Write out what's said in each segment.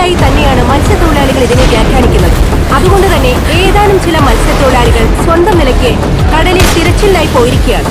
തെറ്റായി തന്നെയാണ് മത്സ്യത്തൊഴിലാളികൾ ഇതിനെ വ്യാഖ്യാനിക്കുന്നത്. അതുകൊണ്ട് തന്നെ ഏതാനും ചില മത്സ്യത്തൊഴിലാളികൾ സ്വന്തം നിലയ്ക്ക് കടലിൽ തിരച്ചിലിനായി പോയിരിക്കുകയാണ്.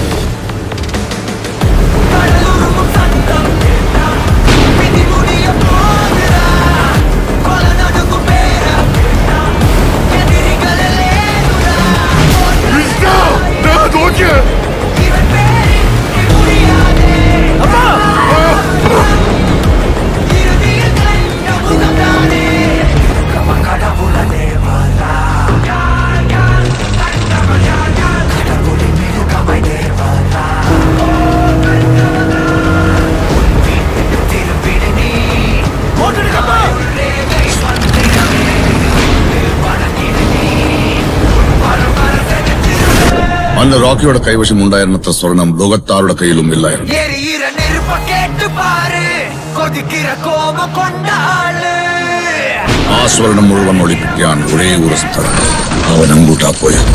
അന്ന് റോക്കിയുടെ കൈവശം ഉണ്ടായിരുന്നത്ര സ്വർണം ലോകത്താരുടെ കയ്യിലും ഇല്ലായിരുന്നു. ആ സ്വർണം മുഴുവൻ ഒളിപ്പിക്കാൻ ഒരേ ഒരു സ്ഥലം, അവൻ അങ്ങോട്ടാ പോയത്.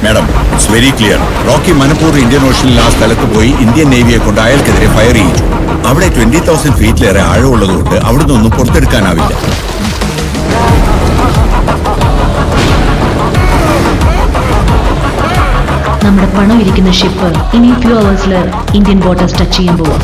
Madam, it's very clear. Rocky മനഃപൂർവ്വം ഇന്ത്യൻ ഓഷനിൽ ആ സ്ഥലത്ത് പോയി ഇന്ത്യൻ നേവിയെ കൊണ്ട് അയാൾക്കെതിരെ ഫയർ ചെയ്യിച്ചു. അവിടെ 20,000 ഫീറ്റിലേറെ ആഴമുള്ളതുകൊണ്ട് അവിടെ നിന്നൊന്നും പുറത്തെടുക്കാനാവില്ല. നമ്മുടെ പണം ഇരിക്കുന്ന ഷിപ്പ് ഇനി ഫ്യൂ അവേഴ്സിൽ ഇന്ത്യൻ വാട്ടേഴ്സ് ടച്ച് ചെയ്യാൻ പോവാം.